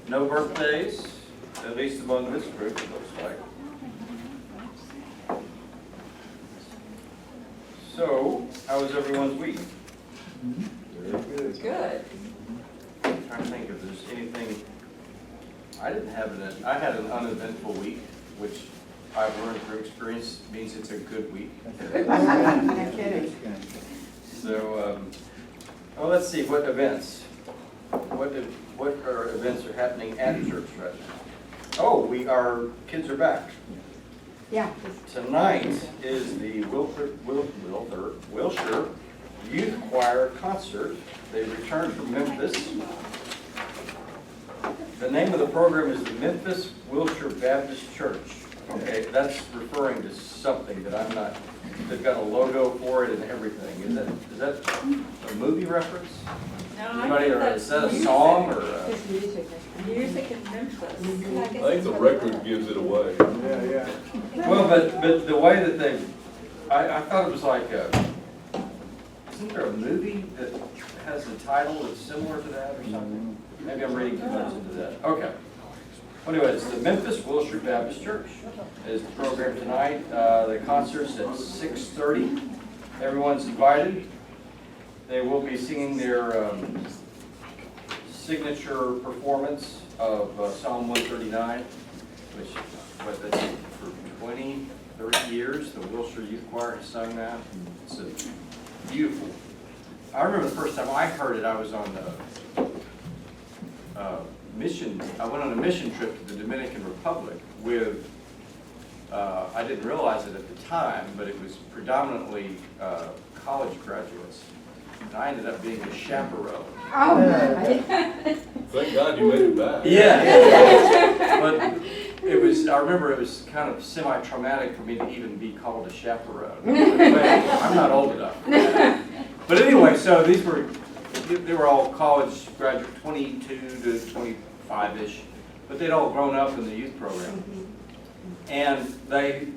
No birthdays, at least among this group, it looks like. So, how was everyone's week? Very good. Good. I'm trying to think if there's anything. I had an uneventful week, which I've learned through experience means it's a good week. No kidding. So, let's see, what events? What are events are happening at church right now? Oh, our kids are back. Yeah. Tonight is the Wilshire Youth Choir concert. They returned from Memphis. The name of the program is the Memphis Wilshire Baptist Church. Okay, that's referring to something that I'm not. They've got a logo for it and everything. Is that a movie reference? No, Anybody, or is that a song or? It's music. Music in Memphis. I think the record gives it away. Yeah, yeah. Well, but the way that I thought it was like isn't there a movie that has a title that's similar to that or something? Maybe I'm reading too much into that. Okay. Well, anyway, it's the Memphis Wilshire Baptist Church is the program tonight. The concert's at 6:30. Everyone's invited. They will be singing their signature performance of Psalm 139, which that's for 20, 30 years. The Wilshire Youth Choir has sung that. It's a beautiful. I remember the first time I heard it, I was on mission. I went on a mission trip to the Dominican Republic with, I didn't realize it at the time, but it was predominantly college graduates. And I ended up being a chaperone. Oh, Thank God you made it back. Yeah. But I remember it was kind of semi-traumatic for me to even be called a chaperone. I'm not old enough. But anyway, so they were all college graduate, 22 to 25-ish, but they'd all grown up in the youth program. And they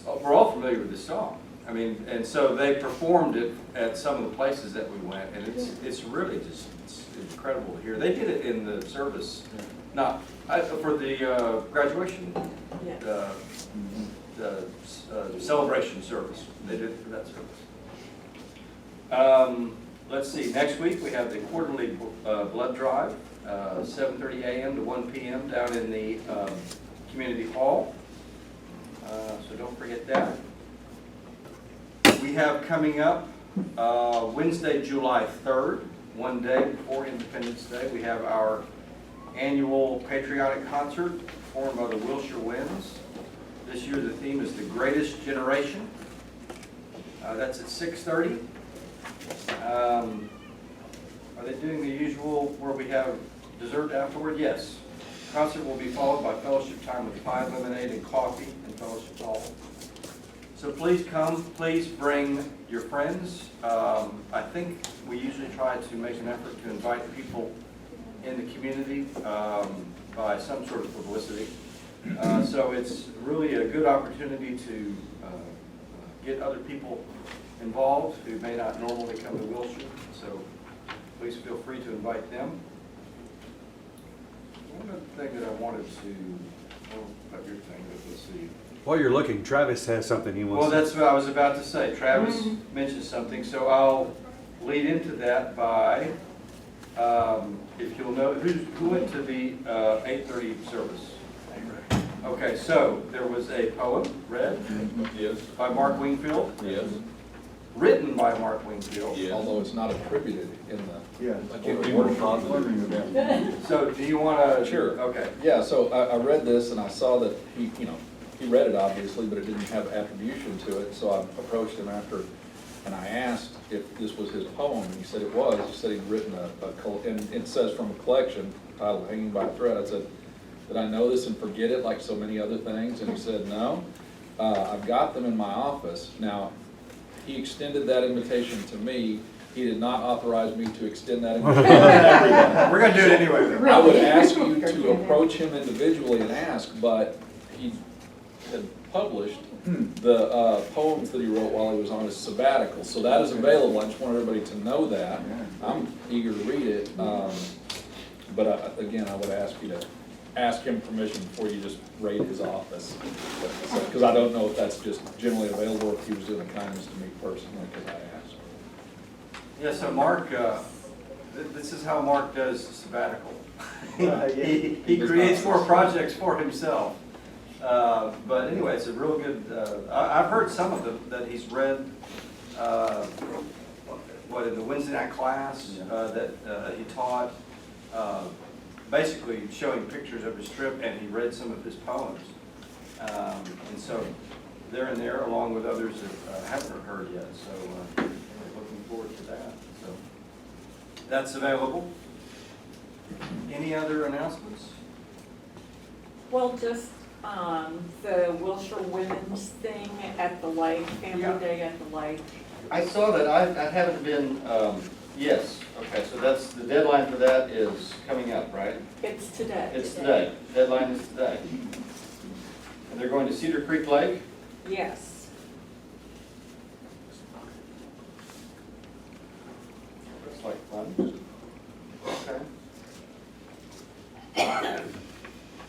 were all familiar with this song. I mean, and so they performed it at some of the places that we went, and it's really just it's incredible to hear. They did it in the service, not for the graduation, the celebration service. They did it for that service. Let's see. Next week we have the quarterly blood drive, 7:30 a.m. to 1 p.m. down in the community hall. So don't forget that. We have coming up Wednesday, July 3rd, one day before Independence Day, we have our annual patriotic concert performed by the Wilshire Winds. This year the theme is The Greatest Generation. That's at 6:30. Are they doing the usual where we have dessert afterward? Yes. The concert will be followed by fellowship time with pie, lemonade, and coffee in Fellowship Hall. So please come, please bring your friends. I think we usually try to make an effort to invite people in the community by some sort of publicity. So it's really a good opportunity to get other people involved who may not normally come to Wilshire. So please feel free to invite them. One other thing that I wanted to, about your thing, let's see. While you're looking, Travis has something he wants. Well, that's what I was about to say. Travis mentioned something, so I'll lead into that by, if you'll know, who went to the 8:30 service? Okay, so there was a poem read Yes. by Mark Wingfield, Yes. written by Mark Wingfield. Yes. Although it's not attributed in the. Yeah. I can't be more positive. Wondering about that. So do you want to? Sure. Okay. Yeah, so I read this and I saw that he read it obviously, but it didn't have attribution to it. So I approached him after and I asked if this was his poem, and he said it was. He said he'd written and it says from a collection titled Hanging by a Thread. I said, did I know this and forget it like so many other things? And he said, no, I've got them in my office. Now, he extended that invitation to me. He did not authorize me to extend that invitation to everyone. We're going to do it anyway. I would ask you to approach him individually and ask, but he had published the poems that he wrote while he was on his sabbatical. So that is available. I just want everybody to know that. I'm eager to read it. But again, I would ask you to ask him permission before you just raid his office. Because I don't know if that's just generally available, or if he was doing a kindness to me personally, because I asked. Yeah, so Mark, this is how Mark does sabbatical. He creates more projects for himself. But anyway, it's a real good, I've heard some of them that he's read, in the Wednesday night class that he taught, basically showing pictures of his trip, and he read some of his poems. And so they're in there along with others that haven't heard yet. So looking forward to that. So that's available. Any other announcements? Well, just the Wilshire Women's thing at the lake, Yeah. Family Day at the lake. I saw that. I haven't been, yes. Okay, so that's, the deadline for that is coming up, right? It's today. It's today. Deadline is today. And they're going to Cedar Creek Lake? Yes. Looks like fun. Okay. Well,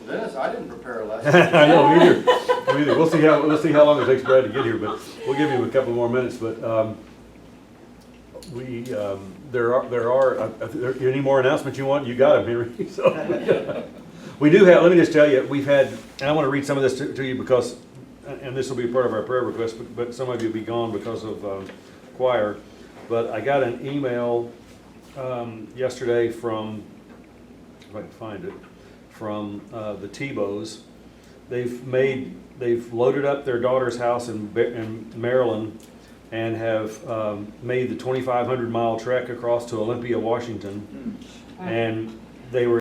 Dennis, I didn't prepare a lesson. I know, me either. We'll see how long it takes Brad to get here, but we'll give him a couple more minutes, but, there are any more announcements you want? You got them, Henry. So, we do have, let me just tell you, we've had, and I want to read some of this to you because, and this will be part of our prayer request, but some of you will be gone because of choir. But I got an email yesterday from, if I can find it, from the Tebows. They've loaded up their daughter's house in Maryland and have made the 2,500 mile trek across to Olympia, Washington. And they were